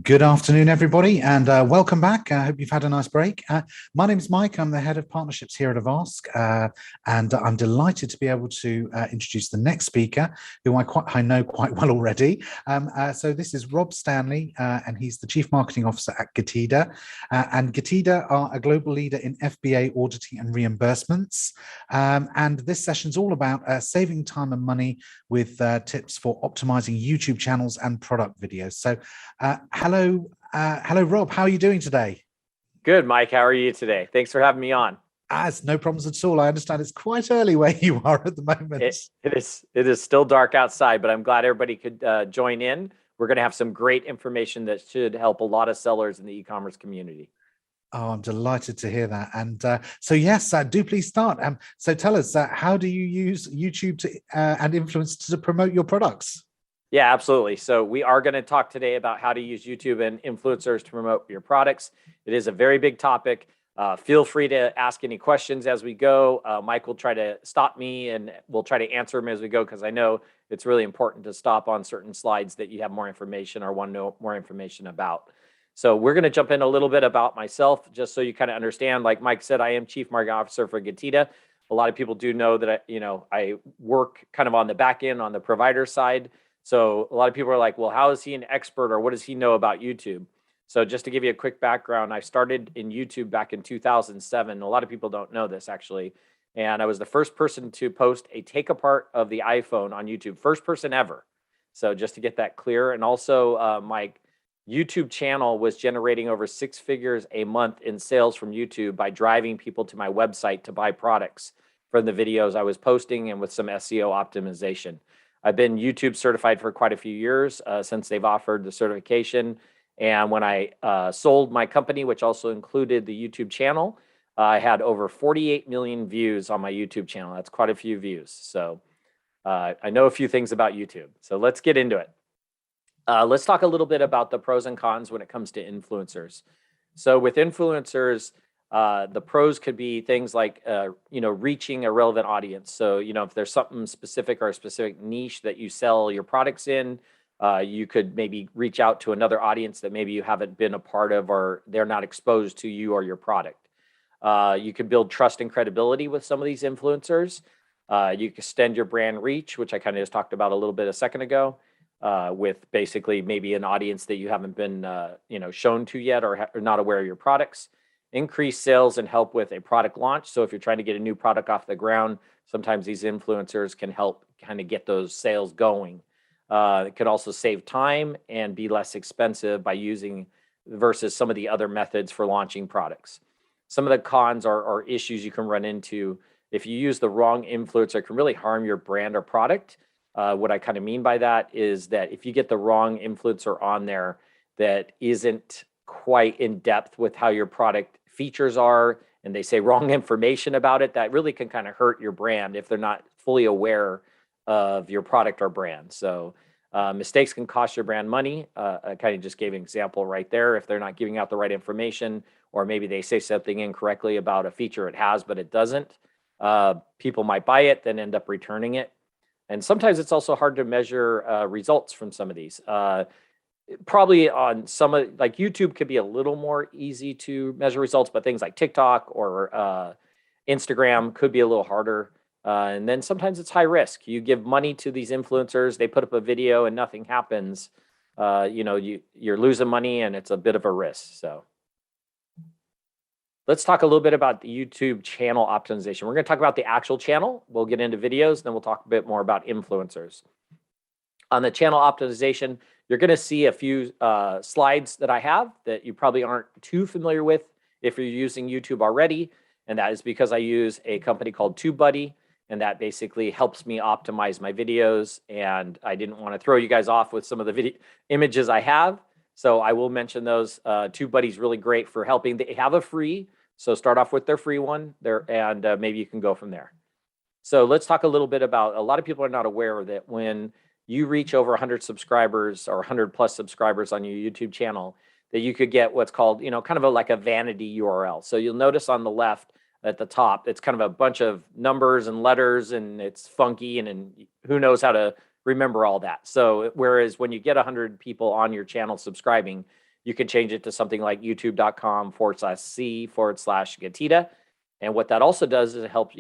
Good afternoon, everybody, and welcome back. I hope you've had a nice break. My name is Mike. I'm the head of partnerships here at Avask, and I'm delighted to be able to introduce the next speaker, who I know quite well already. So this is Rob Stanley, and he's the Chief Marketing Officer at Getida. And Getida are a global leader in FBA auditing and reimbursements. And this session's all about saving time and money with tips for optimizing YouTube channels and product videos. So hello, Rob. How are you doing today? Good, Mike. How are you today? Thanks for having me on. It's no problems at all. I understand it's quite early where you are at the moment. It is still dark outside, but I'm glad everybody could join in. We're going to have some great information that should help a lot of sellers in the e-commerce community. Oh, I'm delighted to hear that. And so, yes, do please start. So tell us, how do you use YouTube and influence to promote your products? Yeah, absolutely. So we are going to talk today about how to use YouTube and influencers to promote your products. It is a very big topic. Feel free to ask any questions as we go. Mike will try to stop me and we'll try to answer them as we go, because I know it's really important to stop on certain slides that you have more information or want to know more information about. So we're going to jump in a little bit about myself, just so you kind of understand. Like Mike said, I am Chief Marketing Officer for Getida. A lot of people do know that I work kind of on the back end, on the provider side. So a lot of people are like, well, how is he an expert, or what does he know about YouTube? So just to give you a quick background, I started in YouTube back in 2007. A lot of people don't know this, actually. And I was the first person to post a take apart of the iPhone on YouTube, first person ever. So just to get that clear. And also my YouTube channel was generating over 6 figures a month in sales from YouTube by driving people to my website to buy products from the videos I was posting, and with some SEO optimization. I've been YouTube certified for quite a few years since they've offered the certification. And when I sold my company, which also included the YouTube channel, I had over 48 million views on my YouTube channel. That's quite a few views. So I know a few things about YouTube. So let's get into it. Let's talk a little bit about the pros and cons when it comes to influencers. So with influencers, the pros could be things like, reaching a relevant audience. So, if there's something specific or a specific niche that you sell your products in, you could maybe reach out to another audience that maybe you haven't been a part of, or they're not exposed to you or your product. You could build trust and credibility with some of these influencers. You can extend your brand reach, which I kind of just talked about a little bit a second ago, with basically maybe an audience that you haven't been, shown to yet, or not aware of your products. Increase sales and help with a product launch. So if you're trying to get a new product off the ground, sometimes these influencers can help kind of get those sales going. It could also save time and be less expensive by using versus some of the other methods for launching products. Some of the cons are issues you can run into. If you use the wrong influencer, it can really harm your brand or product. What I kind of mean by that is that if you get the wrong influencer on there that isn't quite in depth with how your product features are, and they say wrong information about it, that really can kind of hurt your brand if they're not fully aware of your product or brand. So mistakes can cost your brand money. I kind of just gave an example right there. If they're not giving out the right information, or maybe they say something incorrectly about a feature it has, but it doesn't, people might buy it, then end up returning it. And sometimes it's also hard to measure results from some of these. Probably on some of, like YouTube could be a little more easy to measure results, but things like TikTok or Instagram could be a little harder. And then sometimes it's high risk. You give money to these influencers, they put up a video and nothing happens. You're losing money, and it's a bit of a risk. So let's talk a little bit about the YouTube channel optimization. We're going to talk about the actual channel. We'll get into videos, then we'll talk a bit more about influencers. On the channel optimization, you're going to see a few slides that I have that you probably aren't too familiar with if you're using YouTube already. And that is because I use a company called TubeBuddy, and that basically helps me optimize my videos. And I didn't want to throw you guys off with some of the video images I have, so I will mention those. TubeBuddy's really great for helping. They have a free, so start off with their free one there, and maybe you can go from there. So let's talk a little bit about, a lot of people are not aware that when you reach over 100 subscribers or 100 plus subscribers on your YouTube channel, that you could get what's called, kind of like a vanity URL. So you'll notice on the left at the top, it's kind of a bunch of numbers and letters, and it's funky, and who knows how to remember all that. So whereas when you get 100 people on your channel subscribing, you can change it to something like youtube.com/c/Gatita. And what that also does is it helps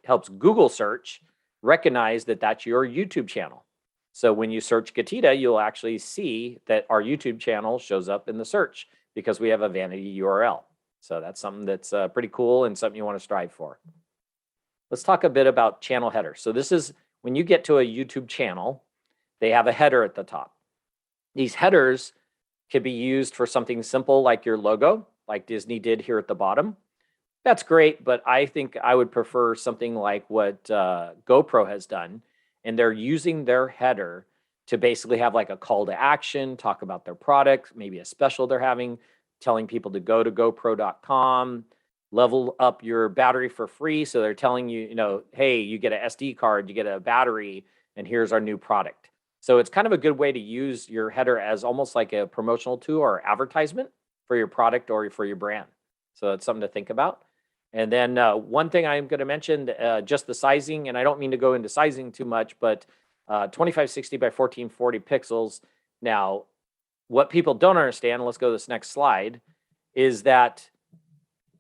helps Google search recognize that that's your YouTube channel. So when you search Gatita, you'll actually see that our YouTube channel shows up in the search because we have a vanity URL. So that's something that's pretty cool and something you want to strive for. Let's talk a bit about channel header. So this is when you get to a YouTube channel, they have a header at the top. These headers can be used for something simple like your logo, like Disney did here at the bottom. That's great, but I think I would prefer something like what GoPro has done. And they're using their header to basically have like a call to action, talk about their product, maybe a special they're having, telling people to go to GoPro.com, level up your battery for free. So they're telling you, hey, you get an SD card, you get a battery, and here's our new product. So it's kind of a good way to use your header as almost like a promotional tool or advertisement for your product or for your brand. So it's something to think about. And then one thing I'm going to mention, just the sizing, and I don't mean to go into sizing too much, but 2560 by 1440 pixels. Now, what people don't understand, let's go to this next slide, is that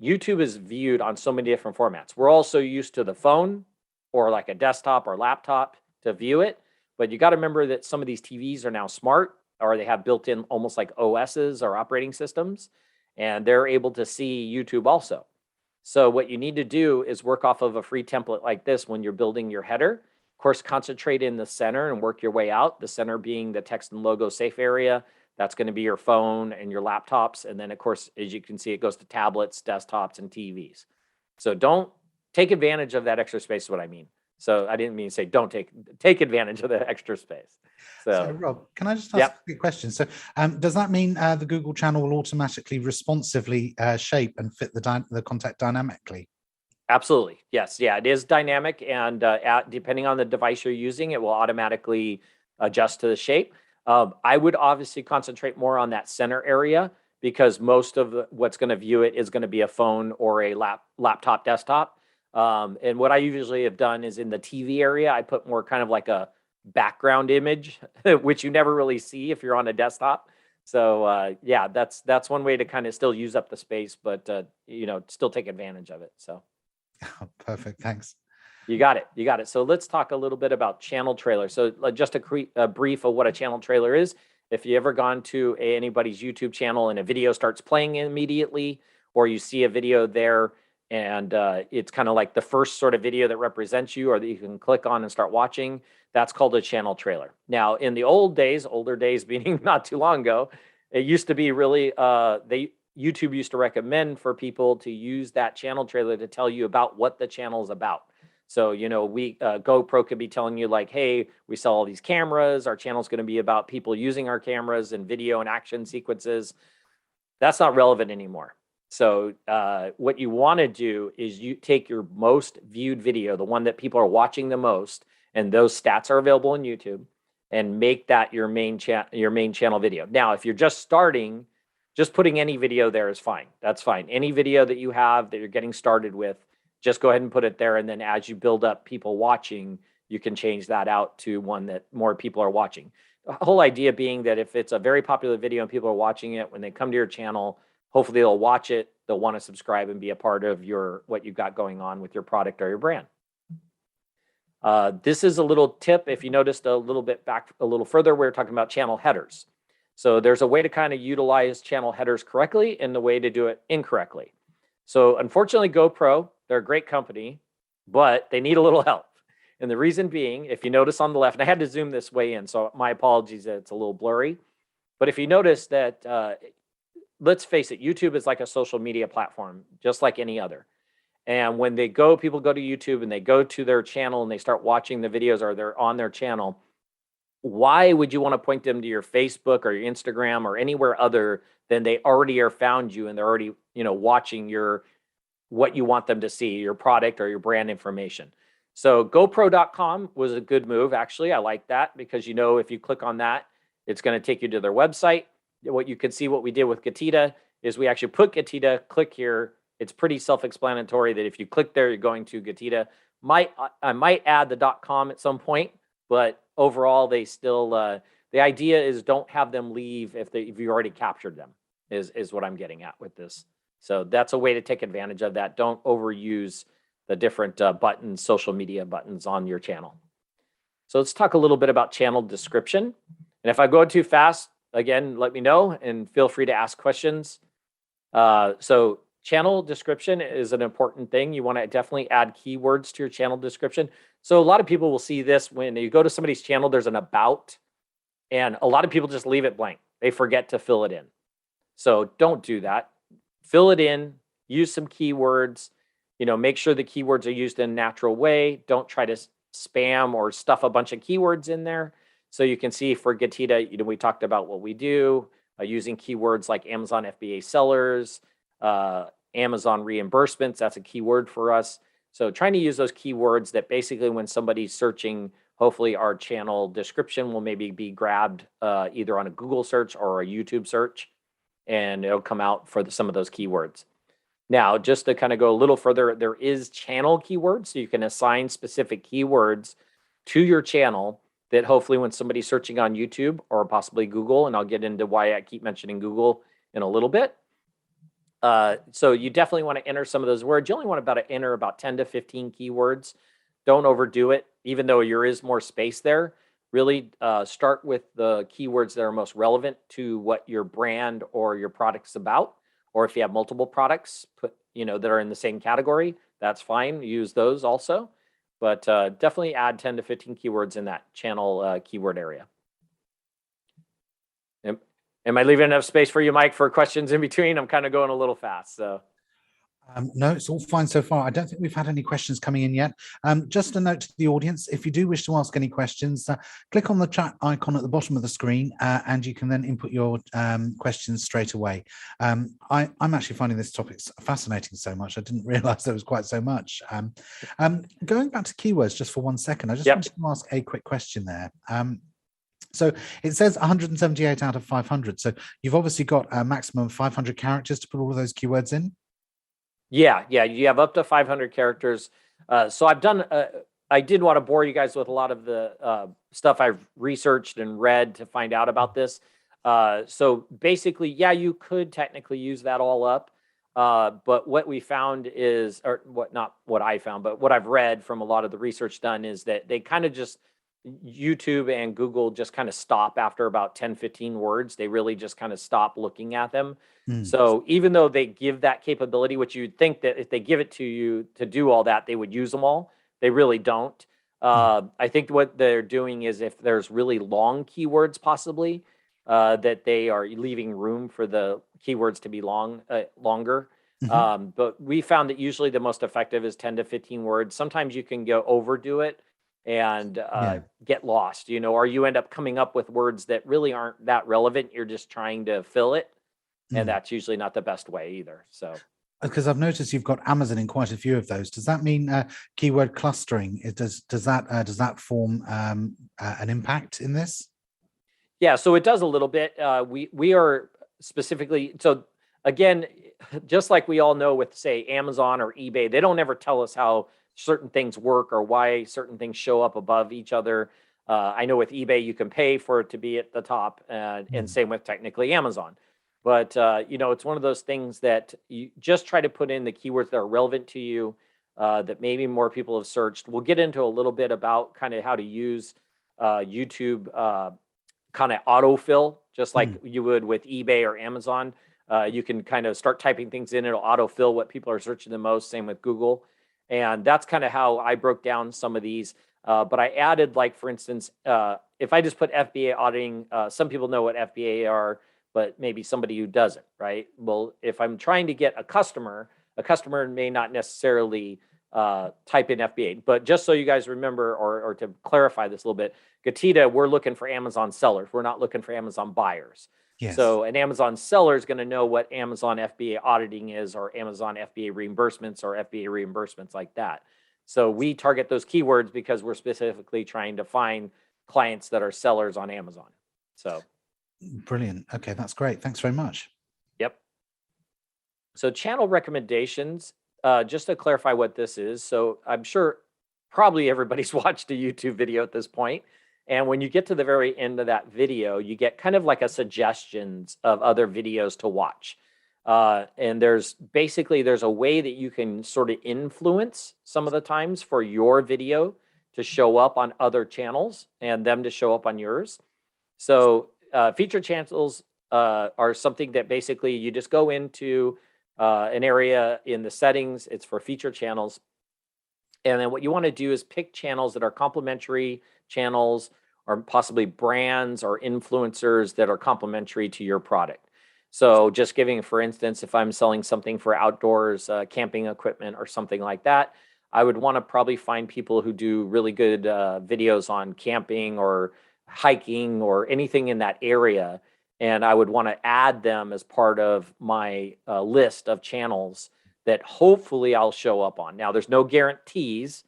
YouTube is viewed on so many different formats. We're also used to the phone or like a desktop or laptop to view it, but you got to remember that some of these TVs are now smart, or they have built-in almost like OSs or operating systems, and they're able to see YouTube also. So what you need to do is work off of a free template like this when you're building your header. Of course, concentrate in the center and work your way out, the center being the text and logo safe area. That's going to be your phone and your laptops. And then, of course, as you can see, it goes to tablets, desktops, and TVs. So don't take advantage of that extra space is what I mean. So I didn't mean to say don't take advantage of the extra space. So Rob, can I just ask a quick question? So does that mean the Google channel will automatically responsively shape and fit the content dynamically? Absolutely. Yes. Yeah, it is dynamic. And depending on the device you're using, it will automatically adjust to the shape. I would obviously concentrate more on that center area because most of what's going to view it is going to be a phone or a laptop, desktop. And what I usually have done is in the TV area, I put more kind of like a background image, which you never really see if you're on a desktop. So yeah, that's one way to kind of still use up the space, but still take advantage of it. So perfect. Thanks. You got it. You got it. So let's talk a little bit about channel trailers. So just a brief of what a channel trailer is. If you ever gone to anybody's YouTube channel and a video starts playing immediately, or you see a video there and it's kind of like the first sort of video that represents you or that you can click on and start watching, that's called a channel trailer. Now, in the older days meaning not too long ago, it used to be really, YouTube used to recommend for people to use that channel trailer to tell you about what the channel is about. So, GoPro could be telling you like, hey, we sell all these cameras. Our channel is going to be about people using our cameras and video and action sequences. That's not relevant anymore. So what you want to do is you take your most viewed video, the one that people are watching the most, and those stats are available on YouTube, and make that your main channel video. Now, if you're just starting, just putting any video there is fine. That's fine. Any video that you have that you're getting started with, just go ahead and put it there. And then as you build up people watching, you can change that out to one that more people are watching. The whole idea being that if it's a very popular video and people are watching it, when they come to your channel, hopefully they'll watch it, they'll want to subscribe and be a part of what you've got going on with your product or your brand. This is a little tip. If you noticed a little bit back a little further, we're talking about channel headers. So there's a way to kind of utilize channel headers correctly and the way to do it incorrectly. So unfortunately, GoPro, they're a great company, but they need a little help. And the reason being, if you notice on the left, and I had to zoom this way in, so my apologies that it's a little blurry. But if you notice that, let's face it, YouTube is like a social media platform, just like any other. And when people go to YouTube and they go to their channel and they start watching the videos or they're on their channel, why would you want to point them to your Facebook or your Instagram or anywhere other than they already are found you and they're already, watching what you want them to see, your product or your brand information. So GoPro.com was a good move. Actually, I like that because, if you click on that, it's going to take you to their website. What you can see, what we did with Gatita is we actually put Gatita, click here. It's pretty self-explanatory that if you click there, you're going to Gatita. I might add the .com at some point, but overall they still, the idea is don't have them leave if you already captured them is what I'm getting at with this. So that's a way to take advantage of that. Don't overuse the different buttons, social media buttons on your channel. So let's talk a little bit about channel description. And if I go too fast, again, let me know and feel free to ask questions. So channel description is an important thing. You want to definitely add keywords to your channel description. So a lot of people will see this when you go to somebody's channel, there's an about, and a lot of people just leave it blank. They forget to fill it in. So don't do that. Fill it in, use some keywords, make sure the keywords are used in a natural way. Don't try to spam or stuff a bunch of keywords in there. So you can see for Gatita, we talked about what we do using keywords like Amazon FBA sellers, Amazon reimbursements. That's a keyword for us. So trying to use those keywords that basically when somebody's searching, hopefully our channel description will maybe be grabbed either on a Google search or a YouTube search, and it'll come out for some of those keywords. Now, just to kind of go a little further, there is channel keywords. So you can assign specific keywords to your channel that hopefully when somebody's searching on YouTube or possibly Google, and I'll get into why I keep mentioning Google in a little bit. So you definitely want to enter some of those words. You only want to enter about 10 to 15 keywords. Don't overdo it, even though there is more space there. Really start with the keywords that are most relevant to what your brand or your product's about. Or if you have multiple products that are in the same category, that's fine. Use those also. But definitely add 10 to 15 keywords in that channel keyword area. Am I leaving enough space for you, Mike, for questions in between? I'm kind of going a little fast, so. No, it's all fine so far. I don't think we've had any questions coming in yet. Just a note to the audience, if you do wish to ask any questions, click on the chat icon at the bottom of the screen and you can then input your questions straight away. I'm actually finding this topic fascinating so much. I didn't realize there was quite so much. Going back to keywords just for 1 second, I just wanted to ask a quick question there. So it says 178 out of 500. So you've obviously got a maximum of 500 characters to put all of those keywords in? Yeah, you have up to 500 characters. So I did want to bore you guys with a lot of the stuff I've researched and read to find out about this. So basically, yeah, you could technically use that all up. But what we found is, not what I found, but what I've read from a lot of the research done is that they kind of just, YouTube and Google just kind of stop after about 10, 15 words. They really just kind of stop looking at them. So even though they give that capability, which you'd think that if they give it to you to do all that, they would use them all. They really don't. I think what they're doing is if there's really long keywords, possibly, that they are leaving room for the keywords to be longer. But we found that usually the most effective is 10 to 15 words. Sometimes you can overdo it and get lost, or you end up coming up with words that really aren't that relevant. You're just trying to fill it. And that's usually not the best way either. So, because I've noticed you've got Amazon in quite a few of those. Does that mean keyword clustering? Does that form an impact in this? Yeah, so it does a little bit. We are specifically, so again, just like we all know with, say, Amazon or eBay, they don't ever tell us how certain things work or why certain things show up above each other. I know with eBay, you can pay for it to be at the top, and same with technically Amazon. But, it's one of those things that you just try to put in the keywords that are relevant to you, that maybe more people have searched. We'll get into a little bit about kind of how to use YouTube kind of autofill, just like you would with eBay or Amazon. You can kind of start typing things in. It'll autofill what people are searching the most. Same with Google. And that's kind of how I broke down some of these. But I added, like, for instance, if I just put FBA auditing, some people know what FBA are, but maybe somebody who doesn't, right? Well, if I'm trying to get a customer may not necessarily type in FBA. But just so you guys remember, or to clarify this a little bit, Gatita, we're looking for Amazon sellers. We're not looking for Amazon buyers. Yes. So an Amazon seller is going to know what Amazon FBA auditing is, or Amazon FBA reimbursements, or FBA reimbursements like that. So we target those keywords because we're specifically trying to find clients that are sellers on Amazon. So. Brilliant. Okay, that's great. Thanks very much. Yep. So channel recommendations, just to clarify what this is. So I'm sure probably everybody's watched a YouTube video at this point. And when you get to the very end of that video, you get kind of like a suggestions of other videos to watch. And there's a way that you can sort of influence some of the times for your video to show up on other channels and them to show up on yours. So feature channels are something that basically you just go into an area in the settings. It's for feature channels. And then what you want to do is pick channels that are complementary channels, or possibly brands or influencers that are complementary to your product. So just giving, for instance, if I'm selling something for outdoors, camping equipment or something like that, I would want to probably find people who do really good videos on camping or hiking or anything in that area. And I would want to add them as part of my list of channels that hopefully I'll show up on. Now, there's no guarantees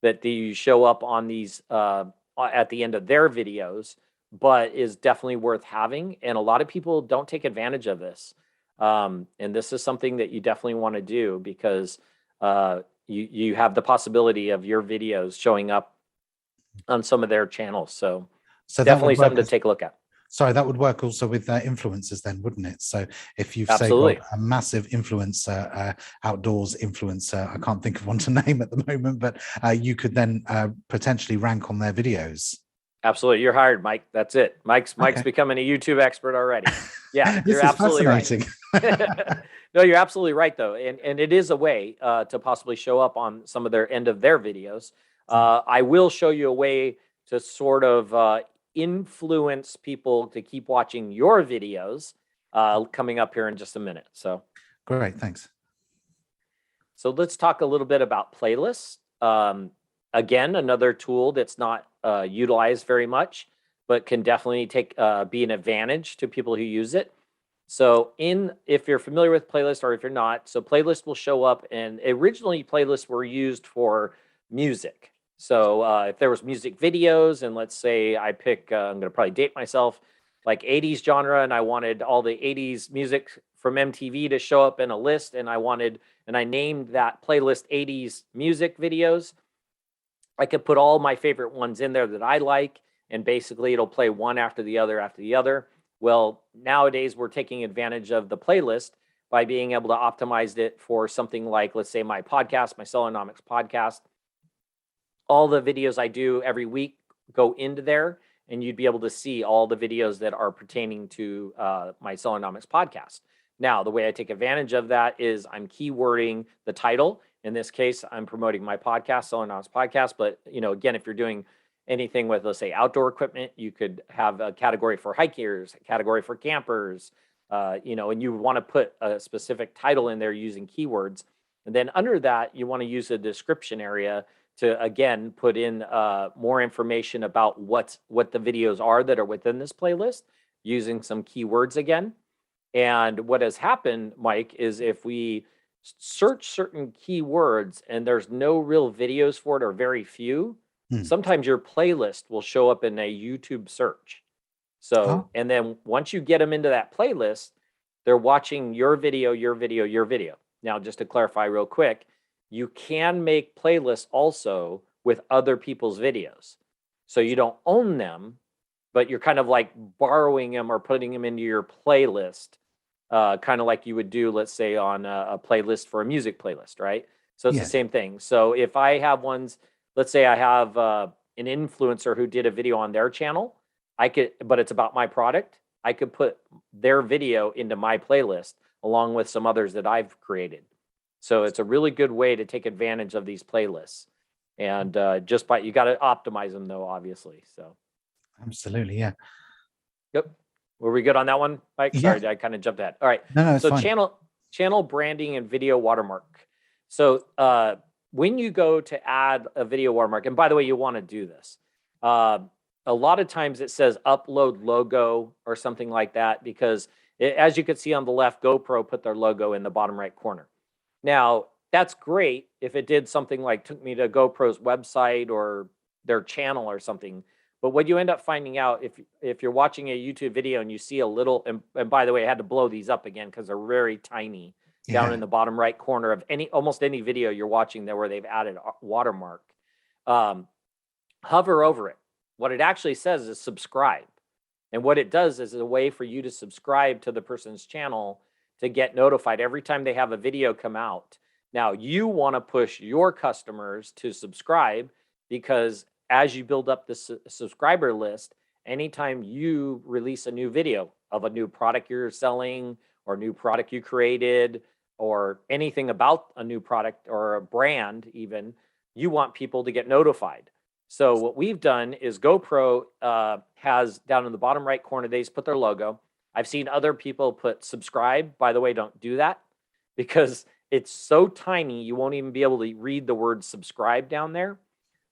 that you show up on these at the end of their videos, but is definitely worth having. And a lot of people don't take advantage of this. And this is something that you definitely want to do, because you have the possibility of your videos showing up on some of their channels. So definitely something to take a look at. Sorry, that would work also with influencers then, wouldn't it? So if you've say Absolutely. got a massive influencer, outdoors influencer, I can't think of one to name at the moment, but you could then potentially rank on their videos. Absolutely. You're hired, Mike. That's it. Mike's becoming a YouTube expert already. Yeah, you're absolutely right. No, you're absolutely right, though. And it is a way to possibly show up on some of their end of their videos. I will show you a way to sort of influence people to keep watching your videos coming up here in just a minute. So great, thanks. So let's talk a little bit about playlists. Again, another tool that's not utilized very much, but can definitely be an advantage to people who use it. So if you're familiar with playlists, or if you're not, so playlists will show up, and originally playlists were used for music. So if there was music videos, and let's say I pick, I'm going to probably date myself, like 80s genre, and I wanted all the 80s music from MTV to show up in a list, and I named that playlist 80s music videos. I could put all my favorite ones in there that I like, and basically it'll play one after the other after the other. Well, nowadays we're taking advantage of the playlist by being able to optimize it for something like, let's say, my podcast, my Sellernomics podcast. All the videos I do every week go into there, and you'd be able to see all the videos that are pertaining to my Sellernomics podcast. Now, the way I take advantage of that is I'm keywording the title. In this case, I'm promoting my podcast, Sellernomics Podcast. But, again, if you're doing anything with, let's say, outdoor equipment, you could have a category for hikers, a category for campers, and you want to put a specific title in there using keywords. And then under that, you want to use a description area to, again, put in more information about what the videos are that are within this playlist, using some keywords again. And what has happened, Mike, is if we search certain keywords and there's no real videos for it, or very few, sometimes your playlist will show up in a YouTube search. So, and then once you get them into that playlist, they're watching your video, your video, your video. Now, just to clarify real quick, you can make playlists also with other people's videos. So you don't own them, but you're kind of like borrowing them or putting them into your playlist, kind of like you would do, let's say, on a playlist for a music playlist, right? So it's the same thing. So if I have ones, let's say I have an influencer who did a video on their channel, but it's about my product, I could put their video into my playlist along with some others that I've created. So it's a really good way to take advantage of these playlists. And you got to optimize them, though, obviously. So absolutely, yeah. Yep. Were we good on that one, Mike? Sorry, I kind of jumped ahead. All right. No, it's so fine. Channel branding and video watermark. So when you go to add a video watermark, and by the way, you want to do this. A lot of times it says upload logo or something like that, because as you can see on the left, GoPro put their logo in the bottom right corner. Now, that's great if it did something like took me to GoPro's website or their channel or something. But what you end up finding out, if you're watching a YouTube video and you see a little, and by the way, I had to blow these up again because they're very tiny down in the bottom right corner of almost any video you're watching there where they've added watermark. hover over it. What it actually says is subscribe. And what it does is a way for you to subscribe to the person's channel to get notified every time they have a video come out. Now, you want to push your customers to subscribe, because as you build up the subscriber list, anytime you release a new video of a new product you're selling or new product you created or anything about a new product or a brand even, you want people to get notified. So what we've done is GoPro has down in the bottom right corner, they just put their logo. I've seen other people put subscribe. By the way, don't do that, because it's so tiny, you won't even be able to read the word subscribe down there.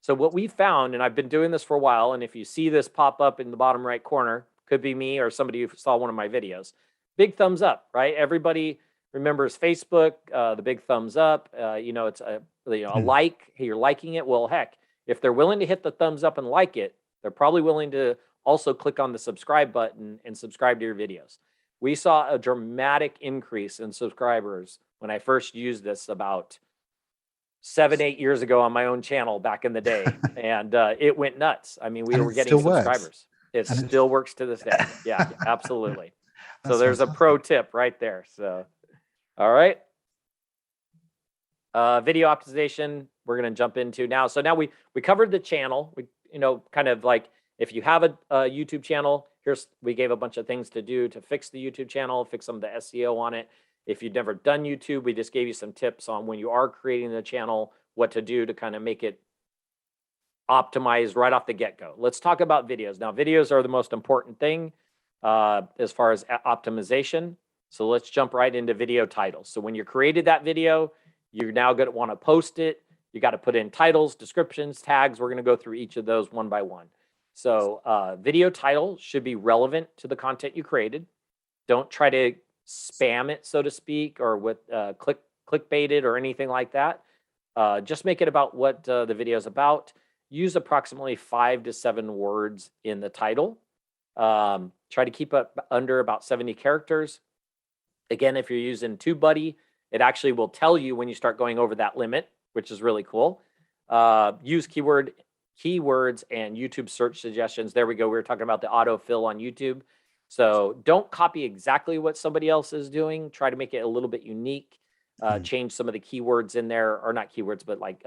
So what we found, and I've been doing this for a while, and if you see this pop up in the bottom right corner, could be me or somebody who saw one of my videos, big thumbs up, right? Everybody remembers Facebook, the big thumbs up, it's a like, hey, you're liking it. Well, heck, if they're willing to hit the thumbs up and like it, they're probably willing to also click on the subscribe button and subscribe to your videos. We saw a dramatic increase in subscribers when I first used this about 7-8 years ago on my own channel back in the day. And it went nuts. I mean, we were getting subscribers. It still works to this day. Yeah, absolutely. So there's a pro tip right there. So, all right. Video optimization, we're going to jump into now. So now we covered the channel. We, kind of like, if you have a YouTube channel, we gave a bunch of things to do to fix the YouTube channel, fix some of the SEO on it. If you've never done YouTube, we just gave you some tips on when you are creating the channel, what to do to kind of make it optimized right off the get-go. Let's talk about videos. Now, videos are the most important thing as far as optimization. So let's jump right into video titles. So when you created that video, you're now going to want to post it. You got to put in titles, descriptions, tags. We're going to go through each of those one by one. So video title should be relevant to the content you created. Don't try to spam it, so to speak, or with clickbait it or anything like that. Just make it about what the video is about. Use approximately 5 to 7 words in the title. Try to keep it under about 70 characters. Again, if you're using TubeBuddy, it actually will tell you when you start going over that limit, which is really cool. Use keywords and YouTube search suggestions. There we go. We were talking about the autofill on YouTube. So don't copy exactly what somebody else is doing. Try to make it a little bit unique. Change some of the keywords in there, or not keywords, but like,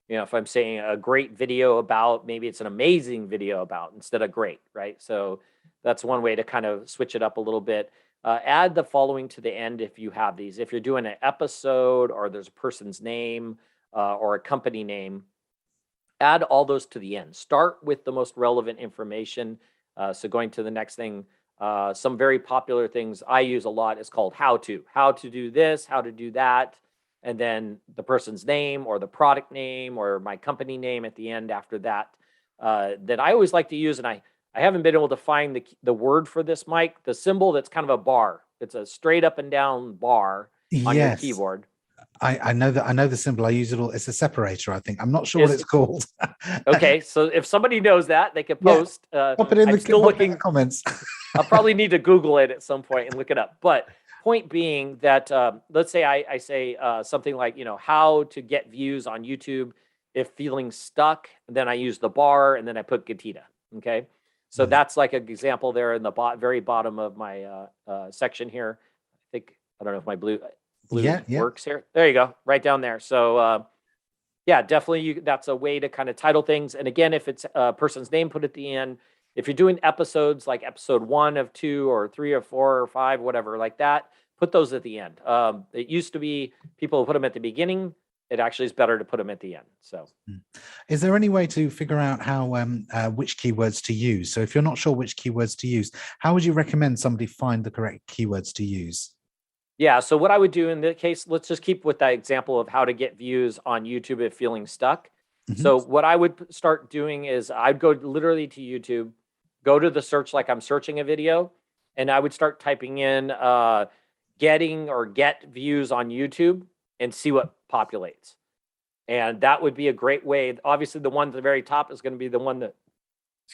if I'm saying a great video about, maybe it's an amazing video about instead of great, right? So that's one way to kind of switch it up a little bit. Add the following to the end if you have these. If you're doing an episode or there's a person's name or a company name, add all those to the end. Start with the most relevant information. So going to the next thing, some very popular things I use a lot is called how to do this, how to do that, and then the person's name or the product name or my company name at the end after that. That I always like to use, and I haven't been able to find the word for this, Mike, the symbol that's kind of a bar. It's a straight up and down bar on your keyboard. I know the symbol. I use it all. It's a separator, I think. I'm not sure what it's called. Okay, so if somebody knows that, they can post. Pop it in the comments. I'll probably need to Google it at some point and look it up. But point being that, let's say I say something like, how to get views on YouTube if feeling stuck. Then I use the bar and then I put Gatita. Okay, so that's like an example there in the very bottom of my section here. I don't know if my blue works here. There you go, right down there. So definitely that's a way to kind of title things. And again, if it's a person's name, put at the end. If you're doing episodes like episode 1 of 2 or 3 or 4 or 5, whatever like that, put those at the end. It used to be people put them at the beginning. It actually is better to put them at the end. So is there any way to figure out how which keywords to use? So if you're not sure which keywords to use, how would you recommend somebody find the correct keywords to use? Yeah, so what I would do in this case, let's just keep with that example of how to get views on YouTube if feeling stuck. So what I would start doing is I'd go literally to YouTube, go to the search like I'm searching a video, and I would start typing in get views on YouTube and see what populates. And that would be a great way. Obviously, the one at the very top is going to be the one that,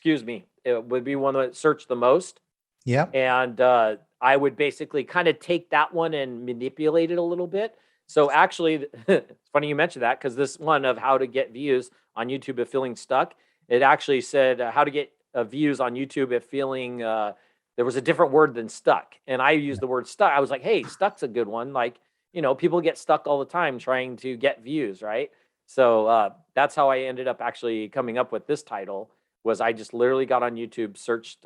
it would be one that searched the most. Yeah. And I would basically kind of take that one and manipulate it a little bit. So actually, it's funny you mentioned that, because this one of how to get views on YouTube if feeling stuck, it actually said how to get views on YouTube if feeling, there was a different word than stuck. And I used the word stuck. I was like, hey, stuck's a good one. Like, people get stuck all the time trying to get views, right? So that's how I ended up actually coming up with this title, was I just literally got on YouTube, searched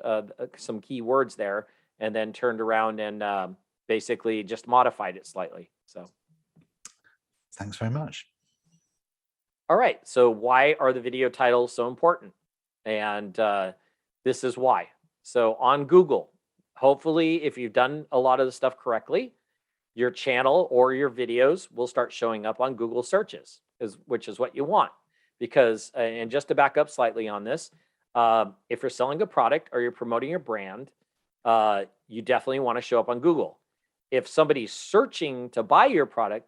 some keywords there, and then turned around and basically just modified it slightly. So. Thanks very much. All right. So why are the video titles so important? And this is why. So on Google, hopefully, if you've done a lot of the stuff correctly, your channel or your videos will start showing up on Google searches, which is what you want. Because, and just to back up slightly on this, if you're selling a product or you're promoting your brand, you definitely want to show up on Google. If somebody's searching to buy your product,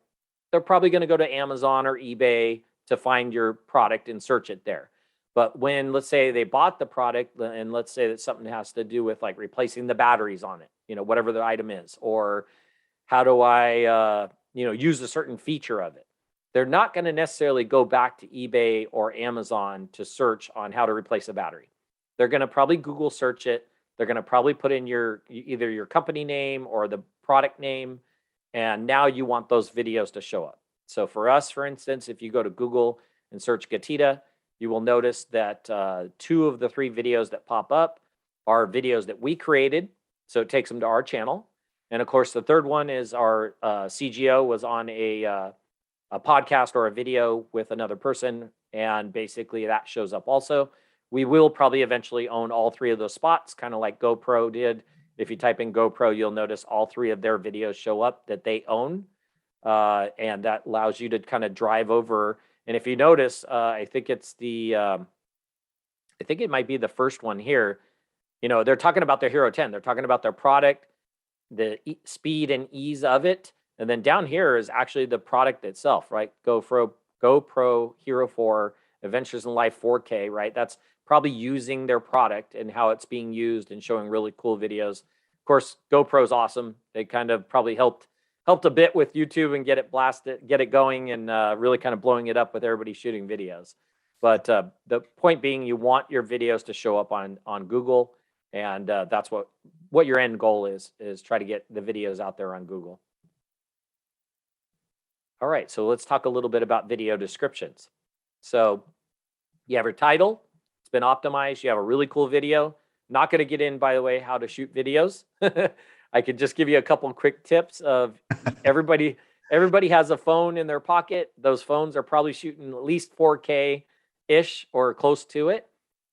they're probably going to go to Amazon or eBay to find your product and search it there. But when, let's say they bought the product, and let's say that something has to do with like replacing the batteries on it, whatever the item is, or how do I, use a certain feature of it, they're not going to necessarily go back to eBay or Amazon to search on how to replace a battery. They're going to probably Google search it. They're going to probably put in either your company name or the product name. And now you want those videos to show up. So for us, for instance, if you go to Google and search Gatita, you will notice that 2 of the 3 videos that pop up are videos that we created. So it takes them to our channel. And of course, the third one is our CGO was on a podcast or a video with another person. And basically that shows up also. We will probably eventually own all 3 of those spots, kind of like GoPro did. If you type in GoPro, you'll notice all 3 of their videos show up that they own. And that allows you to kind of drive over. And if you notice, I think it's I think it might be the first one here. They're talking about their Hero 10. They're talking about their product, the speed and ease of it. And then down here is actually the product itself, right? GoPro Hero 4 Adventures in Life 4K, right? That's probably using their product and how it's being used and showing really cool videos. Of course, GoPro's awesome. They kind of probably helped a bit with YouTube and get it going, and really kind of blowing it up with everybody shooting videos. But the point being, you want your videos to show up on Google, and that's what your end goal is try to get the videos out there on Google. All right, so let's talk a little bit about video descriptions. So you have your title. It's been optimized. You have a really cool video. Not going to get in, by the way, how to shoot videos. I could just give you a couple quick tips of everybody has a phone in their pocket. Those phones are probably shooting at least 4K-ish or close to it.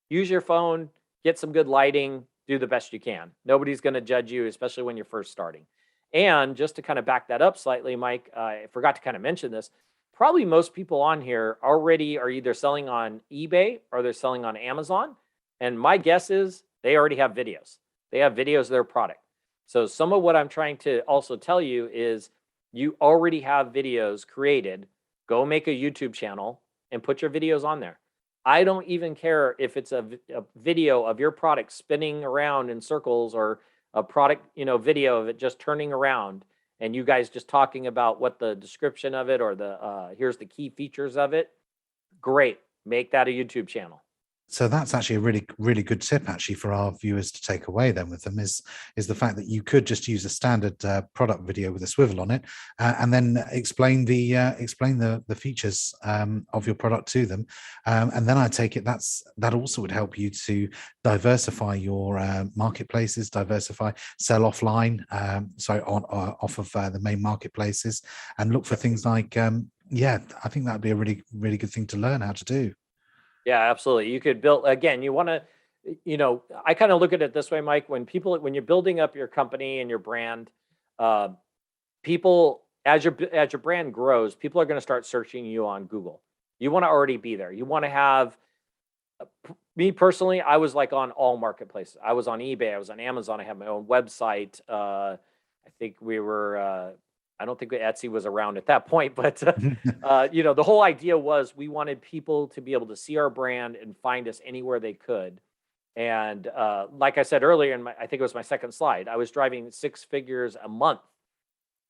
Use your phone, get some good lighting, do the best you can. Nobody's going to judge you, especially when you're first starting. And just to kind of back that up slightly, Mike, I forgot to kind of mention this. Probably most people on here already are either selling on eBay or they're selling on Amazon. And my guess is they already have videos. They have videos of their product. So some of what I'm trying to also tell you is you already have videos created. Go make a YouTube channel and put your videos on there. I don't even care if it's a video of your product spinning around in circles, or a product, video of it just turning around, and you guys just talking about what the description of it or here's the key features of it. Great. Make that a YouTube channel. So that's actually a really, really good tip actually for our viewers to take away then with them is the fact that you could just use a standard product video with a swivel on it and then explain the features of your product to them. And then I take it that also would help you to diversify your marketplaces, sell offline, off of the main marketplaces, and look for things like, I think that'd be a really, really good thing to learn how to do. Yeah, absolutely. You could build, again, you want to, I kind of look at it this way, Mike, when you're building up your company and your brand, people, as your brand grows, people are going to start searching you on Google. You want to already be there. You want to have, me personally, I was like on all marketplaces. I was on eBay. I was on Amazon. I have my own website. I think I don't think Etsy was around at that point, but the whole idea was we wanted people to be able to see our brand and find us anywhere they could. And like I said earlier, I think it was my second slide, I was driving 6 figures a month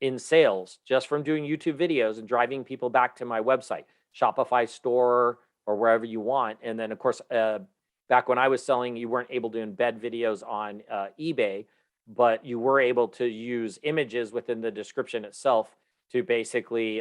in sales just from doing YouTube videos and driving people back to my website, Shopify store, or wherever you want. And then of course, back when I was selling, you weren't able to embed videos on eBay, but you were able to use images within the description itself to basically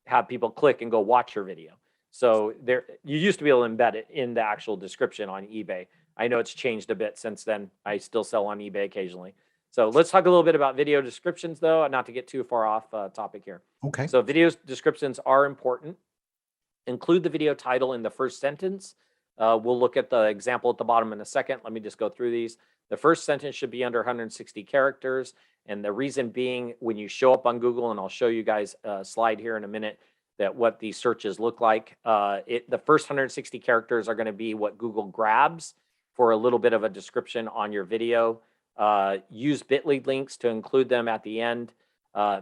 have people click and go watch your video. So there, you used to be able to embed it in the actual description on eBay. I know it's changed a bit since then. I still sell on eBay occasionally. So let's talk a little bit about video descriptions, though, not to get too far off topic here. Okay. So video descriptions are important. Include the video title in the first sentence. We'll look at the example at the bottom in a second. Let me just go through these. The first sentence should be under 160 characters. And the reason being, when you show up on Google, and I'll show you guys a slide here in a minute, that what these searches look like. The first 160 characters are going to be what Google grabs for a little bit of a description on your video. Use bit.ly links to include them at the end,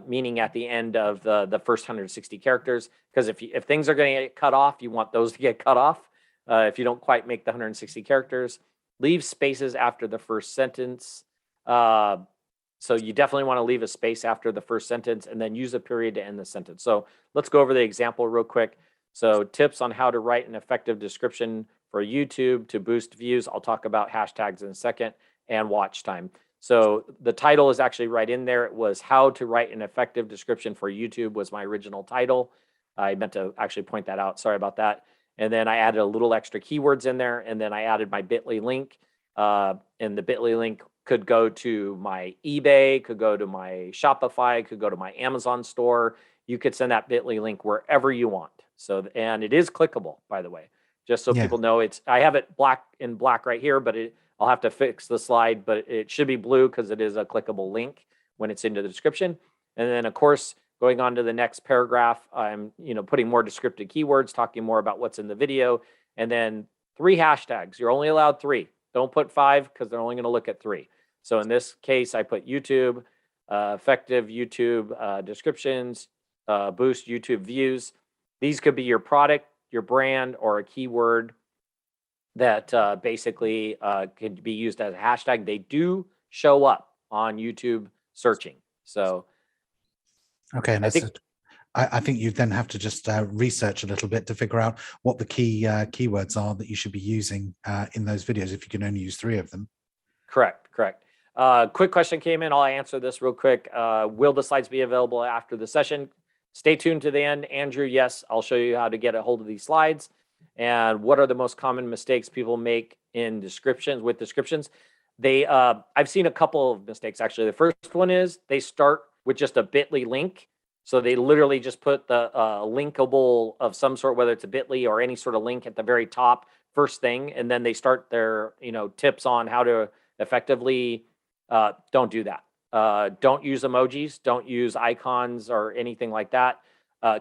meaning at the end of the first 160 characters. Because if things are going to get cut off, you want those to get cut off if you don't quite make the 160 characters. Leave spaces after the first sentence. So you definitely want to leave a space after the first sentence and then use a period to end the sentence. So let's go over the example real quick. So tips on how to write an effective description for YouTube to boost views. I'll talk about hashtags in a second, and watch time. So the title is actually right in there. It was how to write an effective description for YouTube was my original title. I meant to actually point that out. Sorry about that. And then I added a little extra keywords in there, and then I added my bit.ly link. And the bit.ly link could go to my eBay, could go to my Shopify, could go to my Amazon store. You could send that bit.ly link wherever you want. So, and it is clickable, by the way, just so people know. I have it in black right here, but I'll have to fix the slide, but it should be blue because it is a clickable link when it's into the description. And then of course, going on to the next paragraph, I'm putting more descriptive keywords, talking more about what's in the video, and then 3 hashtags. You're only allowed 3. Don't put 5 because they're only going to look at 3. So in this case, I put YouTube, effective YouTube descriptions, boost YouTube views. These could be your product, your brand, or a keyword that basically could be used as a hashtag. They do show up on YouTube searching. So, okay, and I think you then have to just research a little bit to figure out what the key keywords are that you should be using in those videos if you can only use 3 of them. Correct. Quick question came in. I'll answer this real quick. Will the slides be available after the session? Stay tuned to the end. Andrew, yes, I'll show you how to get a hold of these slides. And what are the most common mistakes people make in descriptions with descriptions? I've seen a couple of mistakes, actually. The first one is they start with just a bit.ly link. So they literally just put the linkable of some sort, whether it's a bit.ly or any sort of link at the very top, first thing. And then they start their tips on how to effectively, don't do that. Don't use emojis, don't use icons or anything like that.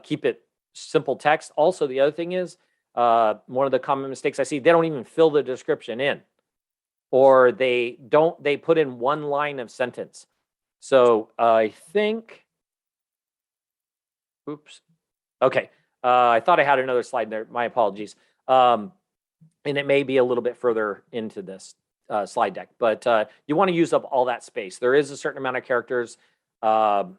Keep it simple text. Also, the other thing is, one of the common mistakes I see, they don't even fill the description in, or they put in 1 line of sentence. So I think, oops. Okay. I thought I had another slide there. My apologies. And it may be a little bit further into this slide deck, but you want to use up all that space. There is a certain amount of characters. You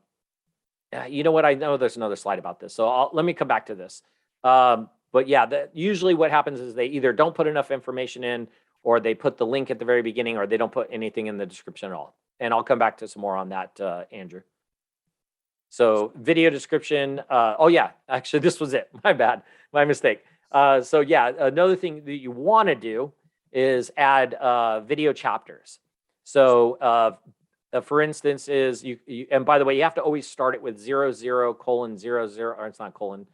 know what? I know there's another slide about this, so let me come back to this. But yeah, usually what happens is they either don't put enough information in, or they put the link at the very beginning, or they don't put anything in the description at all. And I'll come back to some more on that, Andrew. So video description. Oh yeah, actually this was it. My bad, my mistake. So yeah, another thing that you want to do is add video chapters. So for instance, is you and by the way, you have to always start it with 00:00, or it's not colon.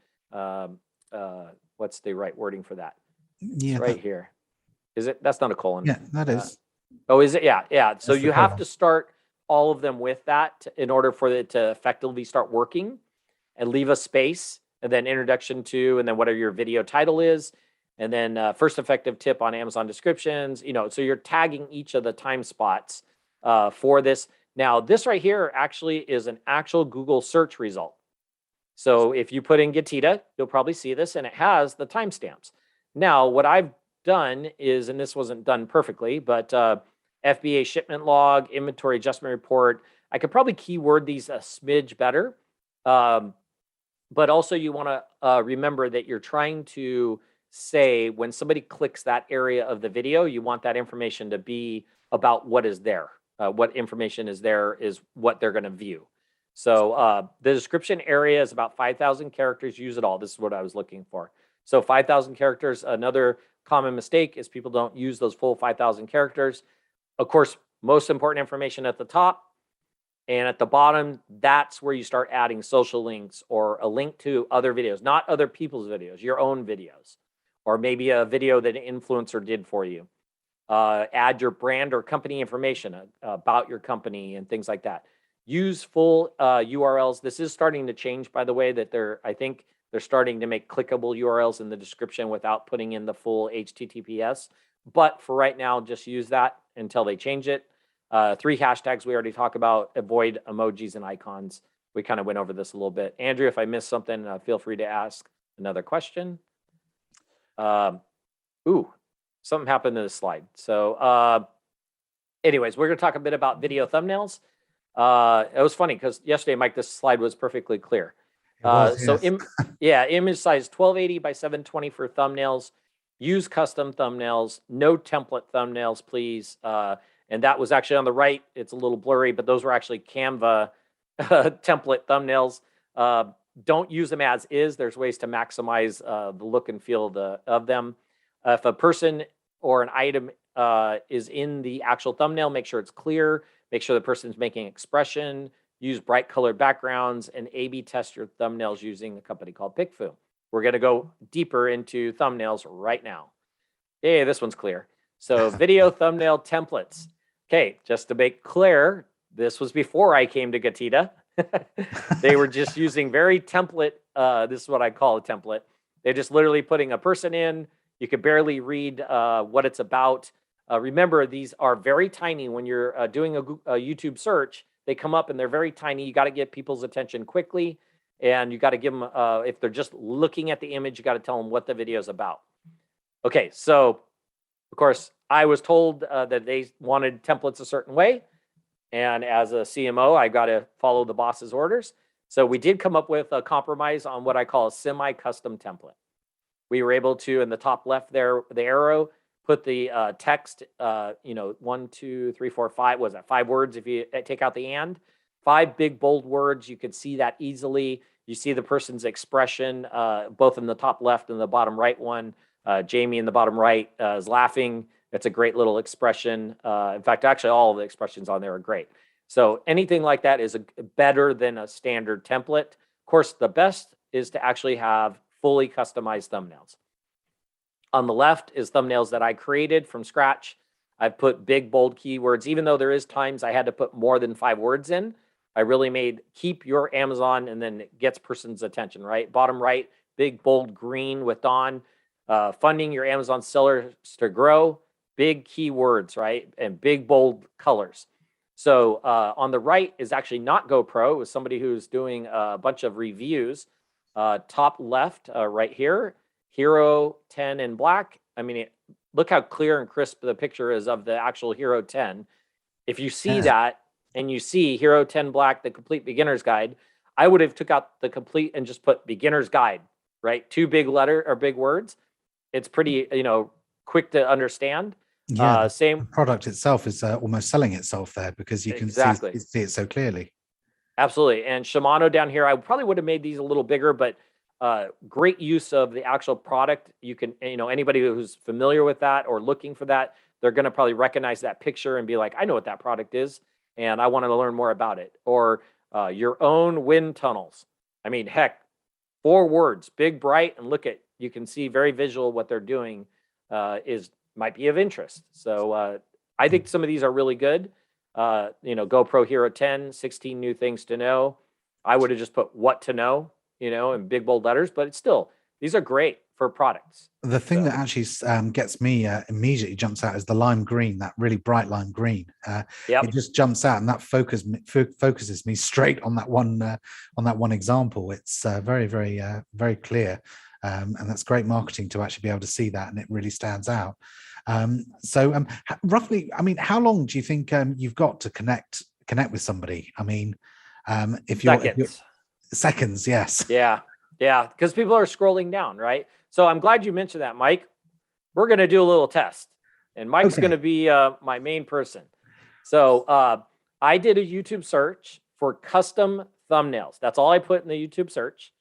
What's the right wording for that? Yeah, it's right here. Is it? That's not a colon. Yeah, that is. Oh, is it? Yeah. So That's you have to start all of them with that in order for it to effectively start working, and leave a space, and then introduction to, and then whatever your video title is, and then first effective tip on Amazon descriptions. So you're tagging each of the time spots for this. Now, this right here actually is an actual Google search result. So if you put in Getita, you'll probably see this, and it has the timestamps. Now, what I've done is, and this wasn't done perfectly, but FBA shipment log, inventory adjustment report, I could probably keyword these a smidge better. But also you want to remember that you're trying to say when somebody clicks that area of the video, you want that information to be about what is there. What information is there is what they're going to view. So the description area is about 5,000 characters. Use it all. This is what I was looking for. So 5,000 characters. Another common mistake is people don't use those full 5,000 characters. Of course, most important information at the top. And at the bottom, that's where you start adding social links or a link to other videos, not other people's videos, your own videos, or maybe a video that an influencer did for you. Add your brand or company information about your company and things like that. Use full URLs. This is starting to change, by the way, that I think they're starting to make clickable URLs in the description without putting in the full HTTPS. But for right now, just use that until they change it. 3 hashtags we already talked about. Avoid emojis and icons. We kind of went over this a little bit. Andrew, if I missed something, feel free to ask another question. Something happened to this slide. So anyways, we're going to talk a bit about video thumbnails. It was funny because yesterday, Mike, this slide was perfectly clear. Image size 1280 by 720 for thumbnails. Use custom thumbnails. No template thumbnails, please. And that was actually on the right. It's a little blurry, but those were actually Canva template thumbnails. Don't use them as is. There's ways to maximize the look and feel of them. If a person or an item is in the actual thumbnail, make sure it's clear. Make sure the person's making expression. Use bright colored backgrounds and A/B test your thumbnails using a company called PicFu. We're going to go deeper into thumbnails right now. Hey, this one's clear. So video thumbnail templates. Okay, just to make clear, this was before I came to Gatita. They were just using very template. This is what I call a template. They're just literally putting a person in. You could barely read what it's about. Remember, these are very tiny. When you're doing a YouTube search, they come up and they're very tiny. You got to get people's attention quickly. And you got to give them, if they're just looking at the image, you got to tell them what the video is about. Okay, so of course, I was told that they wanted templates a certain way. And as a CMO, I got to follow the boss's orders. So we did come up with a compromise on what I call a semi-custom template. We were able to, in the top left there, the arrow, put the text, 1, 2, 3, 4, 5, was that 5 words if you take out the and? 5 big, bold words. You could see that easily. You see the person's expression, both in the top left and the bottom right one. Jamie in the bottom right is laughing. It's a great little expression. In fact, actually, all of the expressions on there are great. So anything like that is better than a standard template. Of course, the best is to actually have fully customized thumbnails. On the left is thumbnails that I created from scratch. I've put big, bold keywords. Even though there is times I had to put more than 5 words in, I really made keep your Amazon and then it gets person's attention, right? Bottom right, big, bold green with Dawn. Funding your Amazon sellers to grow. Big keywords, right? And big, bold colors. So on the right is actually not GoPro. It was somebody who's doing a bunch of reviews. Top left, right here, Hero 10 in black. I mean, look how clear and crisp the picture is of the actual Hero 10. If you see that and you see Hero 10 black, the complete beginner's guide, I would have took out the complete and just put beginner's guide, right? 2 big letter or big words. It's pretty, quick to understand. Yeah, same the product itself is almost selling itself there because you can see it so clearly. Absolutely. And Shimano down here, I probably would have made these a little bigger, but great use of the actual product. You can, anybody who's familiar with that or looking for that, they're going to probably recognize that picture and be like, I know what that product is, and I want to learn more about it. Or your own wind tunnels. I mean, heck, 4 words, big, bright, and you can see very visual what they're doing might be of interest. So I think some of these are really good. GoPro Hero 10, 16 new things to know. I would have just put what to know, in big, bold letters, but it's still, these are great for products. The thing that actually gets me immediately jumps out is the lime green, that really bright lime green. It just jumps out, and that focuses me straight on that one example. It's very, very, very clear. And that's great marketing to actually be able to see that, and it really stands out. So roughly, I mean, how long do you think you've got to connect connect with somebody. I mean, if you're seconds, yes. Yeah, because people are scrolling down, right? So I'm glad you mentioned that, Mike. We're going to do a little test, and Mike's going to be my main person. So I did a YouTube search for custom thumbnails. That's all I put in the YouTube search.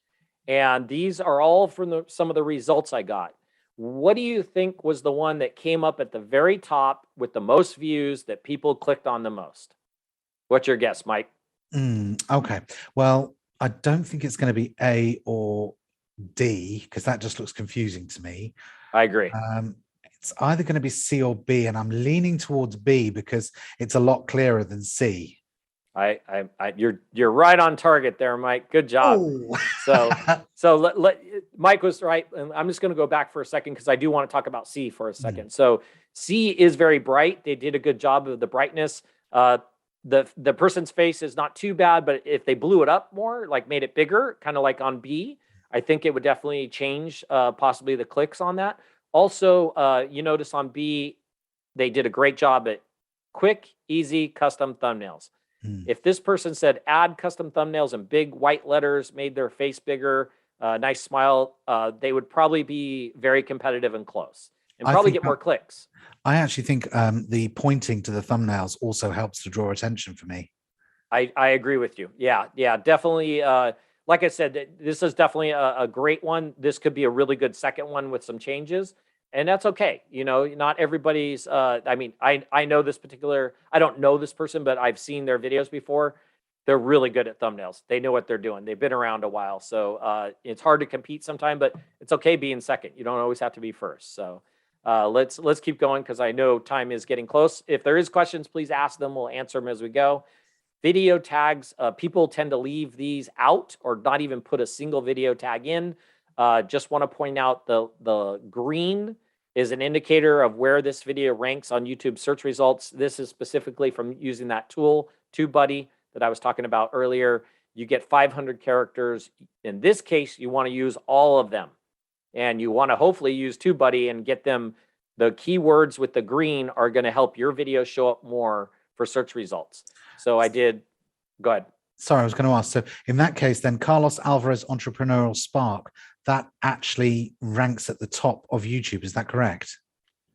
And these are all from some of the results I got. What do you think was the one that came up at the very top with the most views that people clicked on the most? What's your guess, Mike? Okay. Well, I don't think it's going to be A or D, because that just looks confusing to me. I agree. It's either going to be C or B, and I'm leaning towards B because it's a lot clearer than C. You're right on target there, Mike. Good job. Oh. So Mike was right, and I'm just going to go back for a second because I do want to talk about C for a second. So C is very bright. They did a good job of the brightness. The person's face is not too bad, but if they blew it up more, like made it bigger, kind of like on B, I think it would definitely change possibly the clicks on that. Also, you notice on B, they did a great job at quick, easy, custom thumbnails. If this person said add custom thumbnails in big white letters, made their face bigger, nice smile, they would probably be very competitive and close and probably get more clicks. I actually think the pointing to the thumbnails also helps to draw attention for me. I agree with you. Yeah, definitely. Like I said, this is definitely a great one. This could be a really good second one with some changes. And that's okay. You know, not everybody's, I mean, I know this particular, I don't know this person, but I've seen their videos before. They're really good at thumbnails. They know what they're doing. They've been around a while. So it's hard to compete sometimes, but it's okay being second. You don't always have to be first. So let's keep going because I know time is getting close. If there is questions, please ask them. We'll answer them as we go. Video tags, people tend to leave these out or not even put a single video tag in. Just want to point out the green is an indicator of where this video ranks on YouTube search results. This is specifically from using that tool, TubeBuddy, that I was talking about earlier. You get 500 characters. In this case, you want to use all of them. And you want to hopefully use TubeBuddy and get them. The keywords with the green are going to help your video show up more for search results. So I did, go ahead. Sorry, I was going to ask. So in that case, then Carlos Alvarez Entrepreneurial Spark, that actually ranks at the top of YouTube. Is that correct?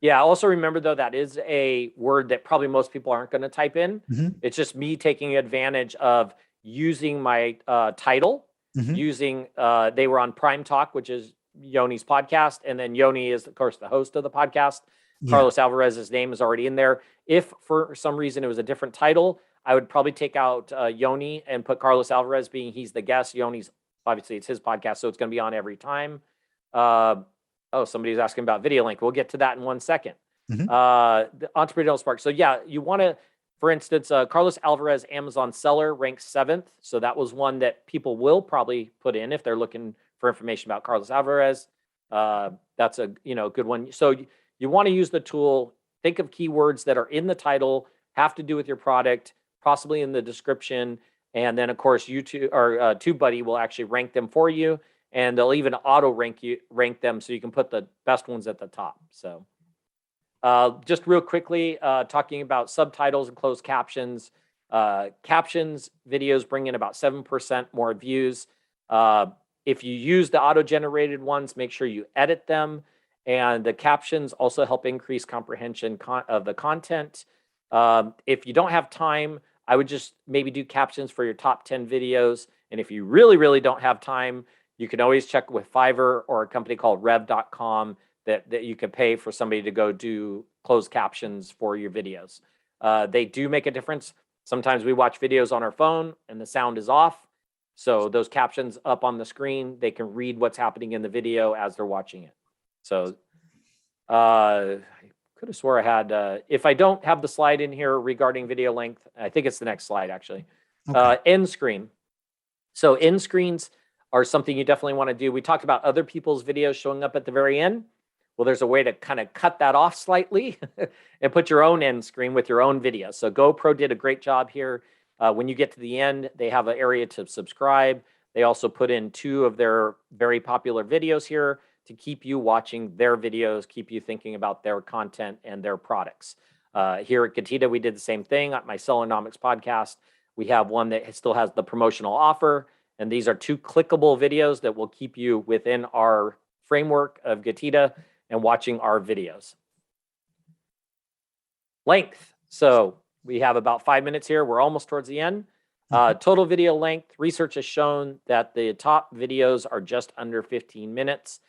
Yeah. Also remember though, that is a word that probably most people aren't going to type in. It's just me taking advantage of using my title, using, they were on Prime Talk, which is Yoni's podcast. And then Yoni is of course the host of the podcast. Carlos Alvarez's name is already in there. If for some reason it was a different title, I would probably take out Yoni and put Carlos Alvarez being he's the guest. Yoni's obviously it's his podcast, so it's going to be on every time. Oh, somebody's asking about Video Link. We'll get to that in 1 second. The Entrepreneurial Spark. So yeah, you want to, for instance, Carlos Alvarez, Amazon seller, ranks 7th. So that was one that people will probably put in if they're looking for information about Carlos Alvarez. That's a good one. So you want to use the tool. Think of keywords that are in the title, have to do with your product, possibly in the description. And then of course, YouTube or TubeBuddy will actually rank them for you. And they'll even auto rank them so you can put the best ones at the top. So just real quickly, talking about subtitles and closed captions. Captions videos bring in about 7% more views. If you use the auto-generated ones, make sure you edit them. And the captions also help increase comprehension of the content. If you don't have time, I would just maybe do captions for your top 10 videos. And if you really, really don't have time, you can always check with Fiverr or a company called rev.com that you can pay for somebody to go do closed captions for your videos. They do make a difference. Sometimes we watch videos on our phone and the sound is off. So those captions up on the screen, they can read what's happening in the video as they're watching it. So I could have swore I had, if I don't have the slide in here regarding video length, I think it's the next slide actually. Okay. End screen. So end screens are something you definitely want to do. We talked about other people's videos showing up at the very end. Well, there's a way to kind of cut that off slightly and put your own end screen with your own video. So GoPro did a great job here. When you get to the end, they have an area to subscribe. They also put in 2 of their very popular videos here to keep you watching their videos, keep you thinking about their content and their products. Here at Getita, we did the same thing. At my Sellernomics podcast, we have one that still has the promotional offer. And these are 2 clickable videos that will keep you within our framework of Getita and watching our videos. Length. So we have about 5 minutes here. We're almost towards the end. Total video length. Research has shown that the top videos are just under 15 minutes.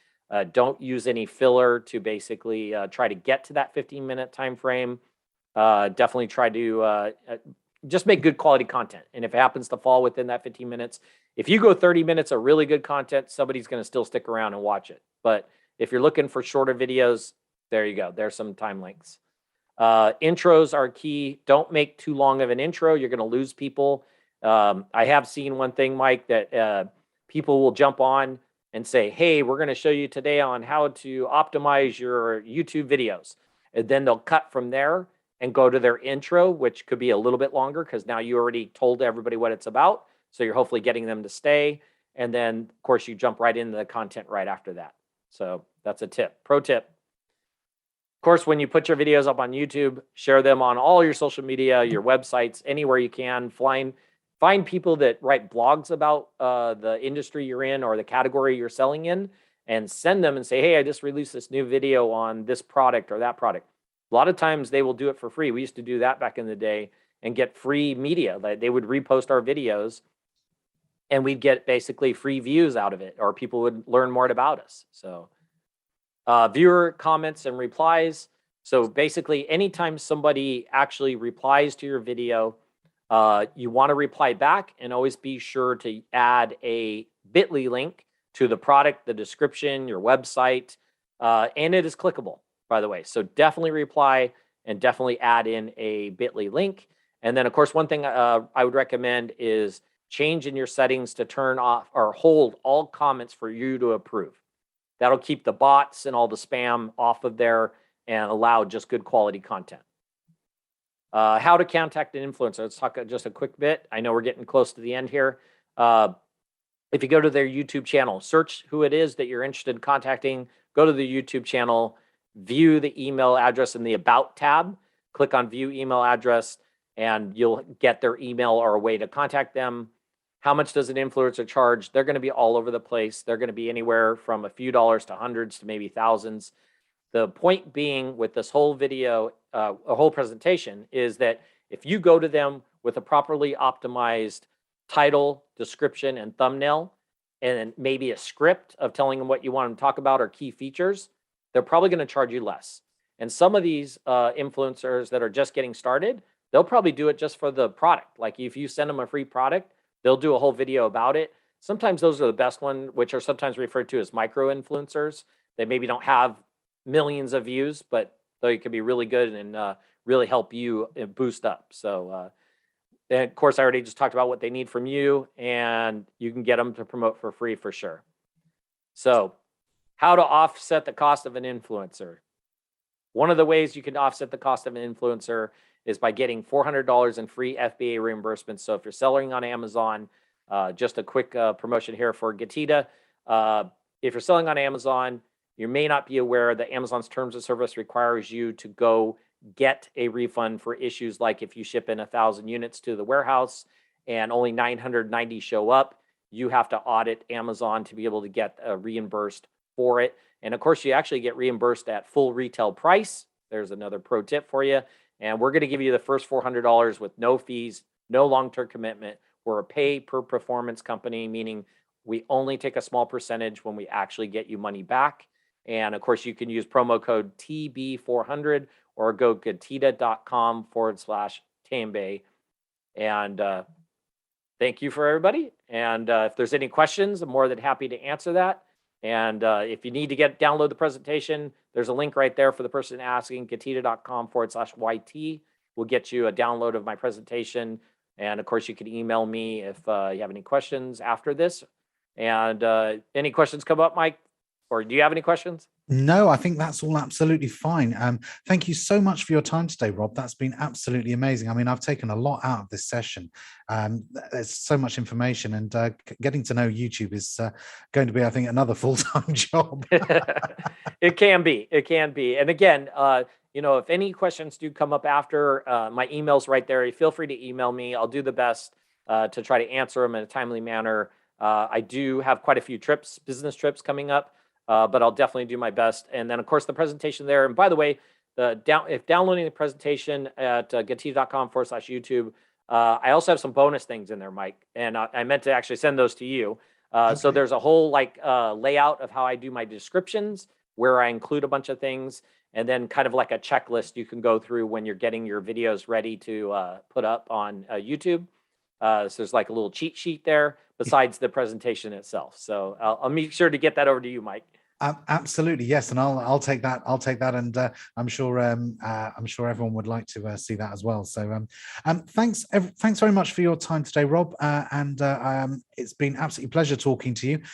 Don't use any filler to basically try to get to that 15-minute time frame. Definitely try to just make good quality content. And if it happens to fall within that 15 minutes, if you go 30 minutes of really good content, somebody's going to still stick around and watch it. But if you're looking for shorter videos, there you go. There's some time lengths. Intros are key. Don't make too long of an intro. You're going to lose people. I have seen one thing, Mike, that people will jump on and say, hey, we're going to show you today on how to optimize your YouTube videos. And then they'll cut from there and go to their intro, which could be a little bit longer because now you already told everybody what it's about. So you're hopefully getting them to stay. And then, of course, you jump right into the content right after that. So that's a tip. Pro tip. Of course, when you put your videos up on YouTube, share them on all your social media, your websites, anywhere you can. Find people that write blogs about the industry you're in or the category you're selling in and send them and say, hey, I just released this new video on this product or that product. A lot of times they will do it for free. We used to do that back in the day and get free media. They would repost our videos and we'd get basically free views out of it, or people would learn more about us. So viewer comments and replies. So basically anytime somebody actually replies to your video, you want to reply back and always be sure to add a bit.ly link to the product, the description, your website, and it is clickable, by the way. So definitely reply and definitely add in a bit.ly link. And then, of course, one thing I would recommend is change in your settings to turn off or hold all comments for you to approve. That'll keep the bots and all the spam off of there and allow just good quality content. How to contact an influencer. Let's talk just a quick bit. I know we're getting close to the end here. If you go to their YouTube channel, search who it is that you're interested in contacting, go to the YouTube channel, view the email address in the About tab, click on View Email Address, and you'll get their email or a way to contact them. How much does an influencer charge? They're going to be all over the place. They're going to be anywhere from a few dollars to hundreds to maybe thousands. The point being with this whole video, a whole presentation, is that if you go to them with a properly optimized title, description, and thumbnail, and maybe a script of telling them what you want them to talk about or key features, they're probably going to charge you less. And some of these influencers that are just getting started, they'll probably do it just for the product. Like if you send them a free product, they'll do a whole video about it. Sometimes those are the best ones, which are sometimes referred to as micro influencers. They maybe don't have millions of views, but they can be really good and really help you boost up. So, and of course, I already just talked about what they need from you, and you can get them to promote for free for sure. So, how to offset the cost of an influencer. One of the ways you can offset the cost of an influencer is by getting $400 in free FBA reimbursements. So if you're selling on Amazon, just a quick promotion here for Getita. If you're selling on Amazon, you may not be aware that Amazon's terms of service requires you to go get a refund for issues like if you ship in 1,000 units to the warehouse and only 990 show up, you have to audit Amazon to be able to get reimbursed for it. And of course, you actually get reimbursed at full retail price. There's another pro tip for you. And we're going to give you the first $400 with no fees, no long-term commitment. We're a pay per performance company, meaning we only take a small percentage when we actually get you money back. And of course, you can use promo code TB400 or go getita.com/Tambe. And thank you for everybody. And if there's any questions, I'm more than happy to answer that. And if you need to download the presentation, there's a link right there for the person asking. Getita.com/YT will get you a download of my presentation. And of course, you can email me if you have any questions after this. And any questions come up, Mike? Or do you have any questions? No, I think that's all absolutely fine. Thank you so much for your time today, Rob. That's been absolutely amazing. I mean, I've taken a lot out of this session. There's so much information, and getting to know YouTube is going to be, I think, another full-time job. It can be. It can be. And again, you know, if any questions do come up after, my email's right there. Feel free to email me. I'll do the best to try to answer them in a timely manner. I do have quite a few trips, business trips coming up, but I'll definitely do my best. And then, of course, the presentation there. And by the way, if downloading the presentation at getiva.com/YouTube, I also have some bonus things in there, Mike. And I meant to actually send those to you. So there's a whole layout of how I do my descriptions, where I include a bunch of things, and then kind of like a checklist you can go through when you're getting your videos ready to put up on YouTube. So there's like a little cheat sheet there besides the presentation itself. So I'll make sure to get that over to you, Mike. Absolutely, yes, and I'll take that. I'll take that, and I'm sure everyone would like to see that as well. So, thanks very much for your time today, Rob, and it's been absolutely a pleasure talking to you.